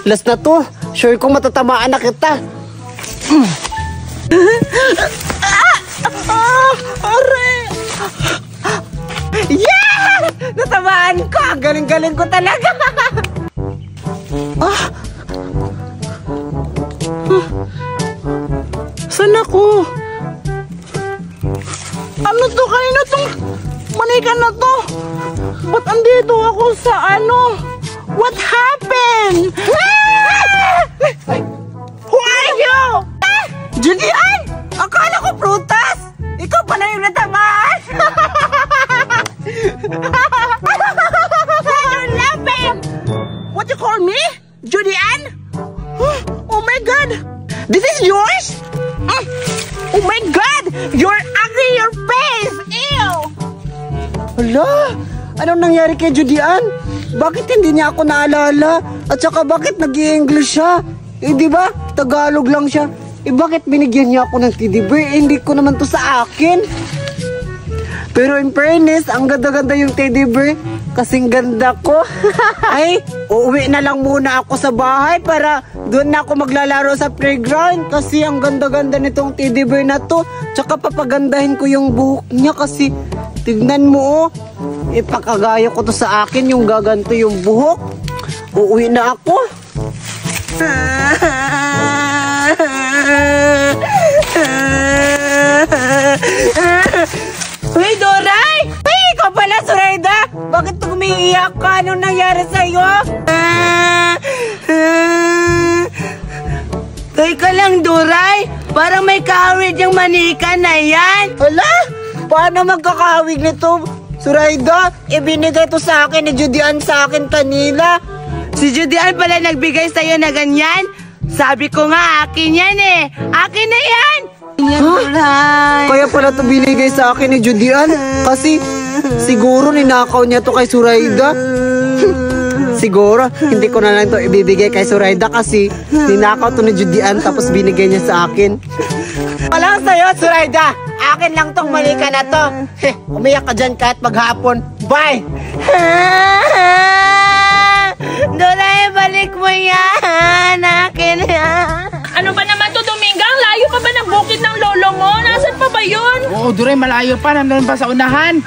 Last na to. Sure kong matatamaan na kita. Aray! Yeah! Natamaan ko! Galing-galing ko talaga! Saan ako? Ano to? Kanina tong manika na to? Ba't andito ako sa ano? What happened? Who are you? Julian! Akala ko prutas! Ikaw pala yung natamaan! You're laughing! What you call me? Julian? Oh my God! This is yours? Oh my God! You're ugly, your face! Ew! Hala! Anong nangyari kay Julian? Bakit hindi niya ako naalala? At saka bakit nag-i-English siya? Eh di ba? Tagalog lang siya. Eh bakit binigyan niya ako ng teddy bear? Eh, hindi ko naman to sa akin. Pero in fairness, ang ganda-ganda yung teddy bear. Kasing ganda ko. Ay, uuwi na lang muna ako sa bahay para doon na ako maglalaro sa playground. Kasi ang ganda-ganda nitong teddy bear na to. Tsaka papagandahin ko yung buhok niya kasi tignan mo oh. Ipakagaya ko to sa akin yung gaganto yung buhok. Uuwi na ako. Uy, Doray! Ay, ikaw pala, Zoraida! Bakit umiiyak ka? Anong nangyari sa'yo? Teka lang, Doray! Parang may kahawig yung manika na yan! Hala! Paano magkakahawig nito? Zoraida, ibinigay to sa akin ni Judian sa akin kanila. Si Judian pala nagbigay sa'yo na ganyan? Sabi ko nga, akin yan eh! Akin na yan! Kaya pala ito binigay sa akin ni Judian kasi siguro ninakaw niya to kay Zoraida. Siguro hindi ko na lang to ibibigay kay Zoraida kasi ninakaw to ni Judian tapos binigay niya sa akin. Walang sa'yo, Zoraida. Akin lang tong manika na to. Umiyak ka dyan kahit maghapon. Bye! Doray, balik mo yan. Akin yan. Ano ba naman to, Dominga? Ang layo pa ba ng bukid ng lolo mo? Nasaan pa ba yun? Oo, Doray, malayo pa. Nandun pa sa unahan.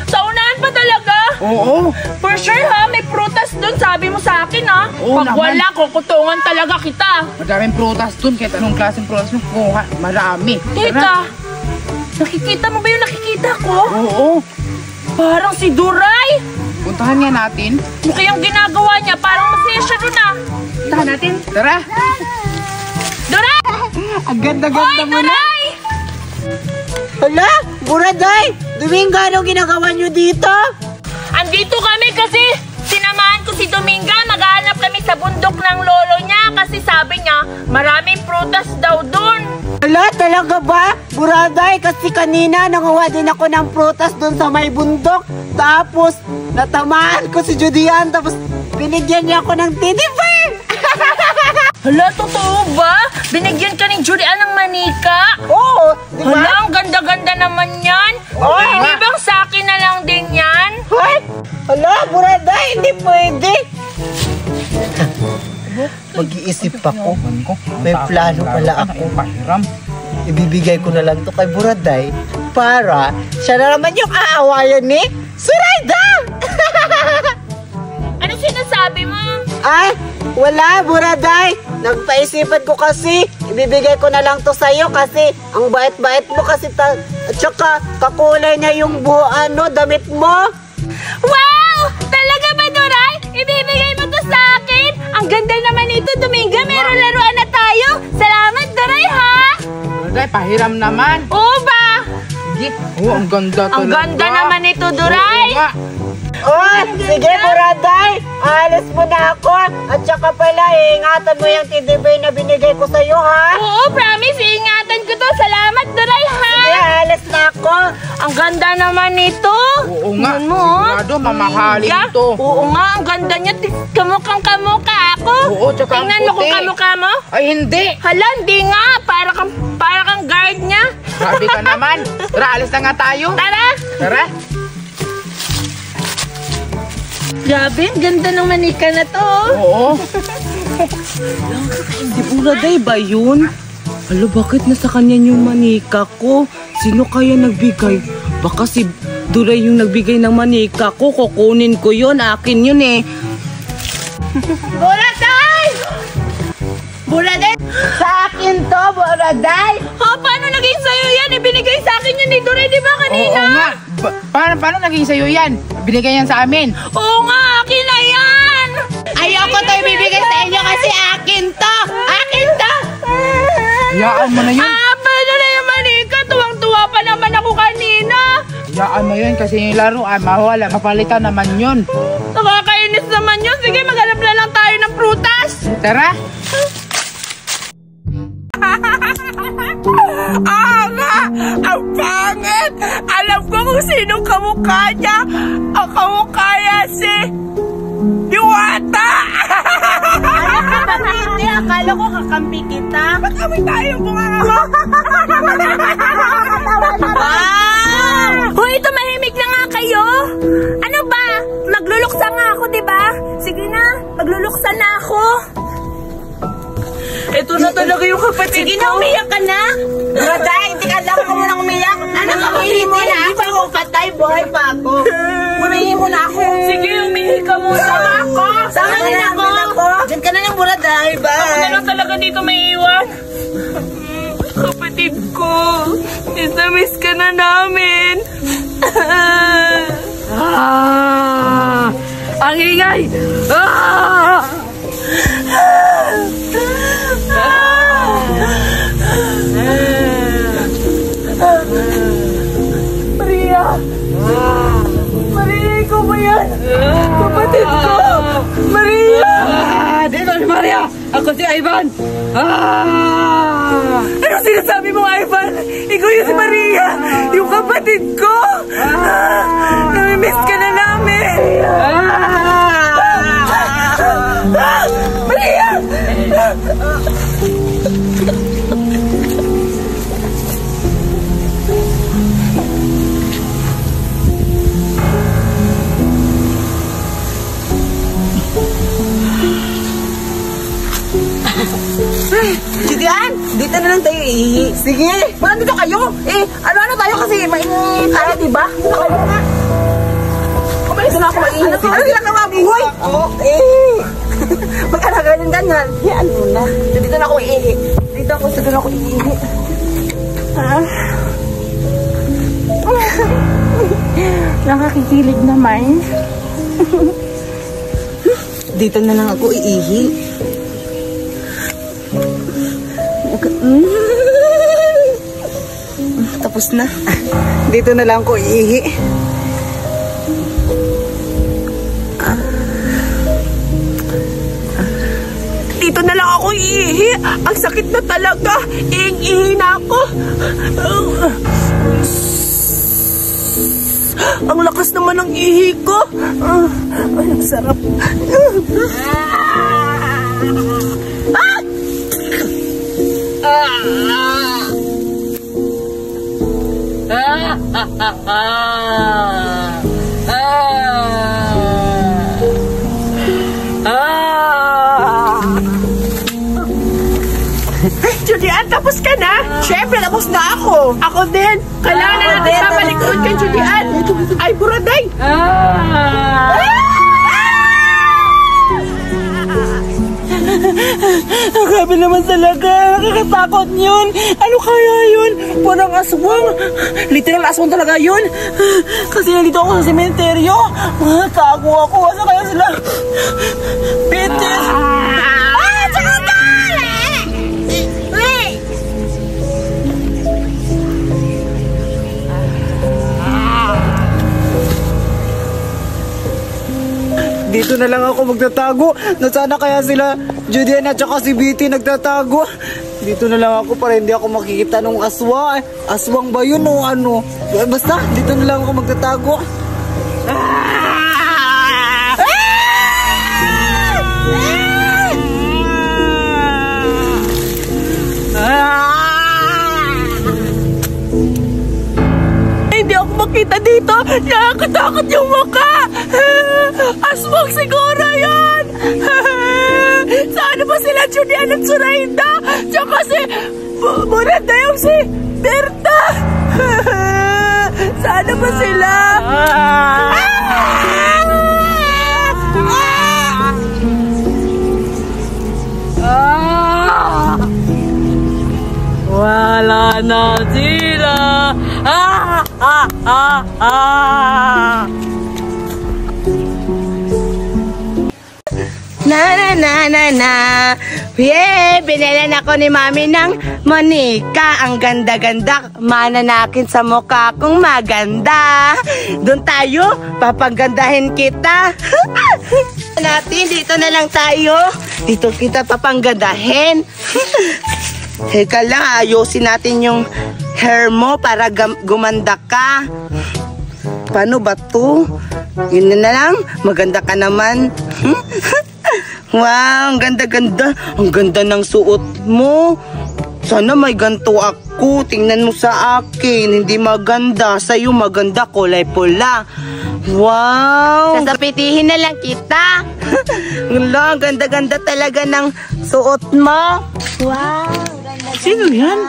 Sa unahan pa talaga? Oo. For sure ha, may prutas dun. Sabi mo sa akin ha. Oo, Pag naman. wala, kukutungan talaga kita. Madaming prutas dun. Kahit anong klaseng prutas mo, kuha. Marami. Teka, nakikita mo ba yung nakikita ko? Oo. Parang si Doray. Puntahan nga natin. Mukhang ginagawa niya. Parang masaya siya dun ha. Puntahan natin. Tara. Doray! Ang ganda-ganda mo na. Doray! Hala, Buraday! Dominga, anong ginagawa niyo dito? Andito kami kasi sinamahan ko si Dominga. Maghahanap kami sa bundok ng lolo niya kasi sabi niya maraming prutas daw dun. Hala, talaga ba? Buraday, kasi kanina nanguha din ako ng prutas doon sa may bundok. Tapos, natamaan ko si Judian. Tapos, binigyan niya ako ng teddy bear. Hala, totoo ba? Binigyan ka ni Julian ng manika? Oo, di ba? Hala, ang ganda-ganda naman yan. Oo, Hindi nga. bang sa akin na lang din yan? Hoy! Hala, Buraday, hindi pwede. Mag-iisip ako. May plano pala ako. Pahiram. Ibibigay ko na lang to kay Buraday para siya na naman yung aawayan ni Zoraida! Ano sinasabi mo? Ay, wala, Buraday. Nagpaisipan ko kasi ibibigay ko na lang to sa'yo kasi ang bait-bait mo kasi at saka kakulay na yung damit mo. Wow! Talaga ba, Doray? Ibibigay mo to sa akin? Ang ganda naman ito, Dominga. Meron laruan na tayo. Salamat, Doray, ha? Doray, pahiram naman. Oo ba? Sige. Oo, ang ganda talaga. Ang ganda naman ito, Doray. Oo nga. Oh, sige, Buraday. Alis mo na ako. At saka pala, iingatan mo yung teddy bear na binigay ko sa'yo, ha? Oo, promise. Iingatan ko to. Salamat, Doray, ha? Sige, alis na ako. Ang ganda naman nito. Oo nga. Tingnan mo, oh. Sigurado, mamahalin Yeah. to. Oo nga, ang ganda niya. Kamukhang kamukha ako. Oo, tsaka ang Tingnan mo kung puti. kamukha mo. Ay, hindi. Hala, hindi nga. Para kang guard niya. Sabi ka naman. Tara, alis na nga tayo. Tara. Tara. Grabe, ang ganda ng manika na to. Oo. Di Buraday ba yun? Alo, bakit nasa kanya yung manika ko? Sino kaya nagbigay? Baka si Duray yung nagbigay ng manika ko. Kukunin ko yun. Akin yun eh. Buraday! Buraday! Sa akin to, Buraday. Ha, paano naging sa'yo yan? Ibinigay sa akin yun ni Duray, di ba kanina? Oo nga. Paano naging sa'yo yan? Binigay yan sa amin. Oo nga, akin na yan! Ayoko to ibibigay sa inyo kasi akin to. Akin to. Hayaan mo na yun. Paano na yung manika? Tuwang-tuwa pa naman ako kanina. Hayaan mo yun kasi yung laro mawala. Mapalitan naman yun. Nakakainis naman yun. Sige, maghanap na lang tayo ng prutas. Tara. Ang pangit! Alam ko kung sinong kamukha niya. Ang kamukha niya si Diwata! Hindi, akala ko kakampi kita. Ba't kami tayo bunga mo? Hoy, tumahimik na nga kayo. Ano ba? Magluluksa nga ako, di ba? Sige na, magluluksa na ako. Ito na talaga yung kapatid Sige na, umiyak ka na. Buraday, hindi ka lang mo nang umiyak. Ano ka umihi mo na? Hindi pa ako patay, buhay pa ako. Umihi mo na ako. Sige, umihi ka muna. Sama ako. Sama din ako. Diyan ka na lang, Buraday. Bye. Ako na lang talaga dito may iwan. Kapatid ko, miss ka na namin. Ang ingay! Maria! Maria, ikaw ba yan? Kapatid ko! Maria! Dito si Maria! Ako si Ivan! Ano sinasabi mo, Ivan? Ikaw yung si Maria! Yung kapatid ko! Namimiss ka na namin! Maria! Judian, dito na lang tayo ihi. Sige. Parang dito kayo. Ano tayo kasi mainit tayo, diba? Dito kayo nga. Kumalis na ako mainit. Ano sila ka mabuhay? Oo. Mag-alaga ng ganyan. Yan mo na. Dito na ako ihi. Dito na ako ihi. Nakakikilig naman. Dito na lang ako iihi. Tapos na. Dito na lang ako iihi. Dito na lang ako iihi. Ang sakit na talaga. Iihi na ako. Ang lakas naman ng ihi ko. Ay, ang sarap. Judian, tapos ka na? Siyempre, tapos na ako. Ako din. Kailangan na natin papalikod kay Judian. Ay, Buraday. Grabe naman talaga. Nakakatakot yun. Ano kaya yun? Parang aswang. Literal aswang talaga yun. Kasi nandito ako sa sementeryo. Tago ako. Asa kaya sila? Peter. Dito na lang ako magtatago. Nasana kaya sila Judian at saka si Bitty nagtatago. Dito na lang ako para hindi ako makikita ng aswang. Aswang ba yun o ano? Basta, dito na lang ako magtatago. Hindi ako makita dito. Nakakatakot yung mukha. Aswang siguro yan. Saan ba ba sila Julian at Zoraida? Tsaka si Buradaya si Berta. Sana ba sila? Wala na sila. Na. Yeah, binilan ako ni Mami ng Monica. Ang ganda-ganda. Mananakin sa mukha kong maganda. Doon tayo, papagandahin kita. Natin, dito na lang tayo. Dito kita papanggandahin. Teka lang, ayusin natin yung hair mo para gumanda ka. Paano ba to? Yun na lang, maganda ka naman. Wow, ang ganda-ganda. Ang ganda ng suot mo. Sana may ganito ako. Tingnan mo sa akin. Hindi maganda. Sa'yo maganda, kulay pula. Wow! Sasapitihin na lang kita. Ang ganda-ganda talaga ng suot mo. Wow! Sino yan?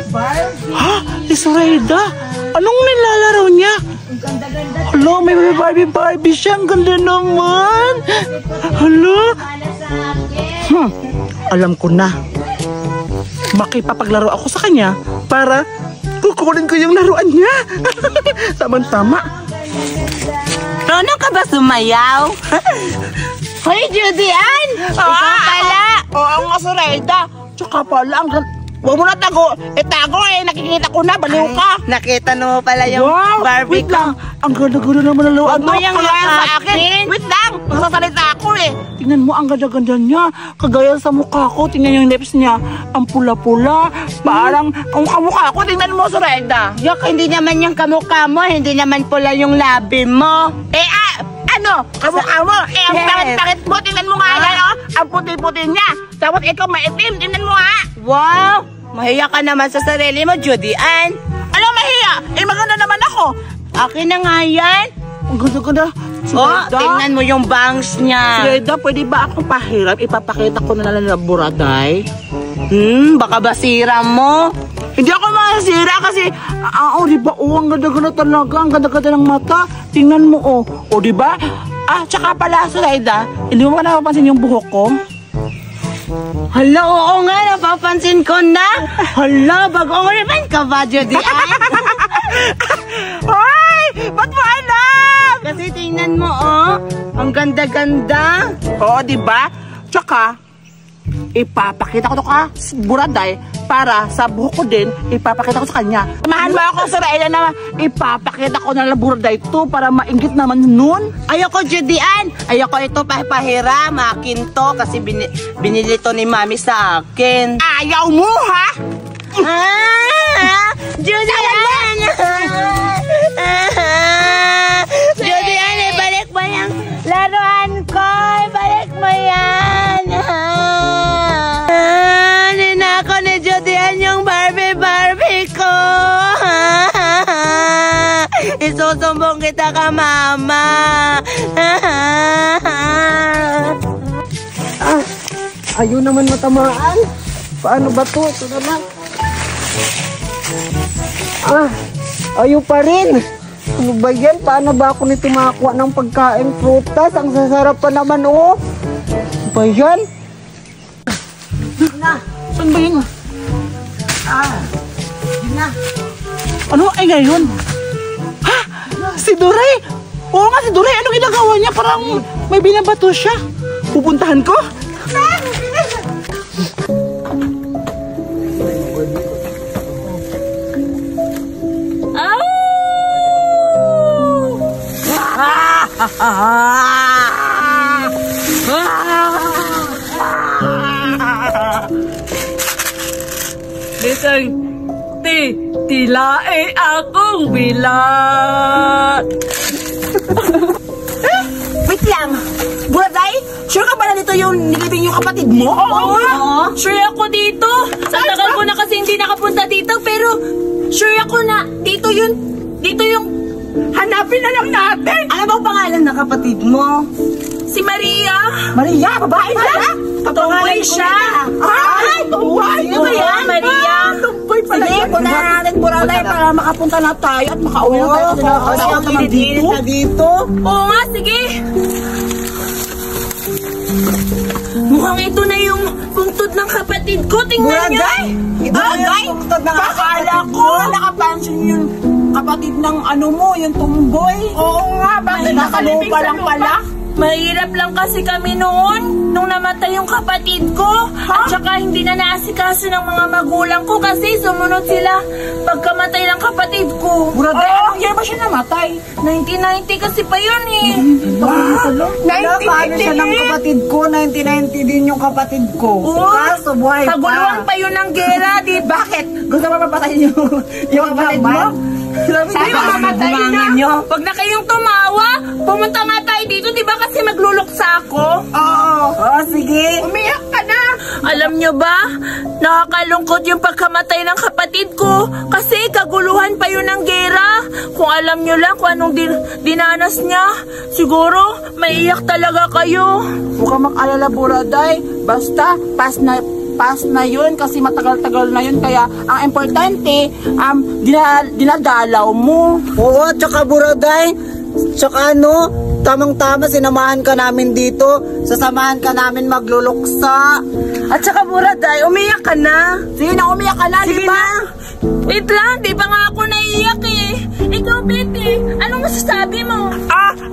Barbie. Ha? Si Zoraida? Anong nilalaro niya? Ganda-ganda. Hala, may Barbie siya. Ang ganda naman. Hala. Alam ko na. Makipapaglaro ako sa kanya para kukunin ko yung laruan niya. Tama-tama. Ano ka ba sumayaw? Hoy, Judian! Ikaw pala! Oo nga, Zoraida. Tsaka pala, huwag mo na itago nakikita ko na, baliw ka. Nakita mo pala yung Barbie wait ko. lang. Ang ganda-ganda naman ng laruan Huwag mo yung sa akin. Wait lang, magsasalita ako Tingnan mo, ang ganda-ganda niya. Kagaya sa mukha ko, tingnan yung lips niya. Ang pula-pula, parang ang kamukha ko. Tingnan mo, Zoraida. Yok, hindi naman yung kamukha mo, hindi naman pula yung labi mo. Ano? Kamukha mo? Ang pangit-pangit mo, tingnan mo nga yan, ang puti-puti niya. Tapos ikaw maitim, tingnan mo nga. Wow! Mahiya ka naman sa sarili mo, Judian. Ano mahiya? Maganda naman ako. Akin na nga yan. Ang ganda-ganda. Tingnan mo yung bangs niya. Zoraida, pwede ba akong pahirap? Ipapakita ko na lang na buraday. Baka basira mo. Hindi ako masira kasi, diba, ang ganda-ganda talaga, ang ganda-ganda ng mata. Tingnan mo, diba? Tsaka pala, Zoraida, hindi mo ba napapansin yung buhok ko? Hala, oo nga, napapansin ko na. Hala, bagong ribbon ka ba, Judian? Hoy! Ba't mo alam? Kasi tingnan mo, ang ganda-ganda. Oo, diba? Tsaka, ipapakita ko to ka, buraday, para sa buhok ko din, ipapakita ko sa kanya. Samahan mo ako, Zoraida, na ipapakita ko na buraday to para mainggit naman nun. Ayoko, Judian. Ayoko ito pahiram. Akin to kasi binili to ni Mami sa akin. Ayaw mo, ha? Judian! Judian, ibalik mo yung laruan ko. Ibalik mo yan. Ninako ni Judian yung Barbie ko. Isusumbong kita ka, Mama. Ayaw naman matamaan. Paano ba to? Ito naman. Ayaw pa rin. Ano ba yan? Paano ba ako nito makakuha ng pagkain prutas? Ang sasarap pa naman, Ano ba yan? Saan ba yun? Ano ay ngayon? Ha? Si Duray? Oo nga, si Duray. Ano ginagawa niya? Parang may binabato siya. Pupuntahan ko? Lisang tilae akong bilat. Wait lang. Buraday, sure ka ba na dito yung nilibing yung kapatid mo? Oo. Sure ako dito. Sa tagal ko na kasi hindi nakapunta dito, pero sure ako na dito yung Hanapin na lang natin! Ano bang pangalan ng kapatid mo? si Maria. Maria, babae ba? Tumboy siya. Ay, tumboy. Sino ba yan, Maria? Tumboy pala. Sige, punta na natin Boracay para makapunta na tayo at makauwi na tayo. Kasi ako naman dito. Oo nga, sige. Mukhang ito na yung bungtod ng kapatid ko. Tingnan niyo. Ito na yung bungtod ng Akala ko. Nakapansin yung kapatid ng ano mo, yung tumboy. Oo nga, bakit nakalupa lang pala? Mahirap lang kasi kami noon nung namatay yung kapatid ko. At saka hindi na naasikaso ng mga magulang ko kasi sumunod sila pagkamatay ng kapatid ko. Buraday, anong year ba siya namatay? 1990 kasi pa yun eh. Paano siya ng kapatid ko? 1990 din yung kapatid ko. Oo. Kaso buhay Kaguluhan pa yun ng gera, di ba? Bakit? Gusto mo mapatayin yung kapatid mo? Sabi mo, mamatay na. Huwag na kayong tumawa. Pumunta nga tayo dito, di ba? Kasi magluluksa ako. Oo, sige. Umiyak ka na! Alam nyo ba, nakakalungkot yung pagkamatay ng kapatid ko kasi kaguluhan pa yun ng gera. Kung alam nyo lang kung anong dinanas niya, siguro maiyak talaga kayo. Huwag kang mag-alala, Buraday. Basta, pass na yun kasi matagal-tagal na yun. Kaya, ang importante, dinadalaw mo. Oo, tsaka Buraday, tsaka tamang-tama, sinamahan ka namin dito. Sasamahan ka namin magluluksa. At saka Buraday, umiyak ka na. Sige na, umiyak ka na, di ba? Wait lang, di ba nga ako naiiyak eh. Ikaw, Betty, anong masasabi mo?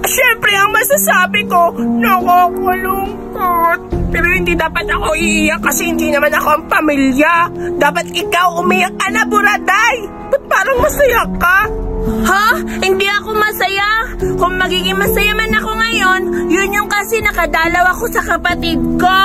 Siyempre, ang masasabi ko, nakakalungkot. Pero hindi dapat ako iiyak kasi hindi naman ako ang pamilya. Dapat ikaw umiyak ka na, Buraday. Ba't parang masaya ka? Ha? Hindi ako masaya. Kung magiging masaya man ako ngayon, yun yung kasi nakadalaw ako sa kapatid ko.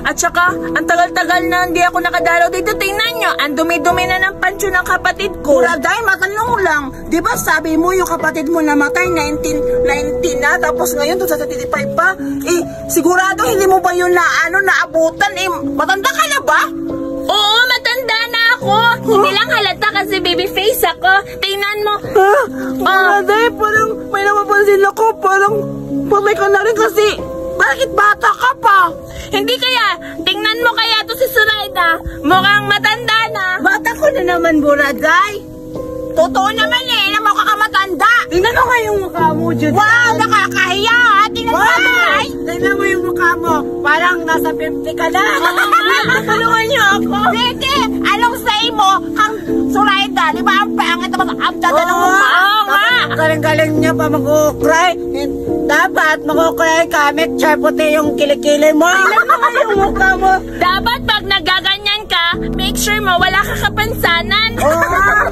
At saka, ang tagal-tagal na hindi ako nakadalaw dito. Tingnan nyo, ang dumi-dumi na ng pansyo ng kapatid ko. Buraday, matanong lang. Di ba sabi mo yung kapatid mo namatay 1990 na, tapos ngayon doon sa 35 pa? Eh, sigurado hindi mo ba yun naabutan? Eh, matanda ka na ba? Oo, matanda na ako. Hindi lang halata kasi baby face ako. Tingnan mo. Buraday, parang may napapansin ako. Parang patay ka na rin kasi bakit bata ka pa? Hindi kaya, tingnan mo kaya to si Suraida. Mukhang matanda na. Bata ko na naman, Buraday. Totoo naman eh, na mukha ka matanda. Tingnan mo nga yung mukha mo, Judy. Wow, nakakahiya. Tingnan mo, Buraday. Tingnan mo yung mukha mo. Parang nasa 50 ka na. Tulungan niyo ako. Sige, anong say mo kang Suraida? Di ba ang pangit naman ang dada ng mukha? Oo nga. Galing-galing niya pa mag-ukray. Dapat mag-ukray ka. Make sure puti yung kilikili mo. Tingnan mo nga yung mukha mo. Dapat pag nagaganyan ka, make sure mo wala ka kapansanan. Oo.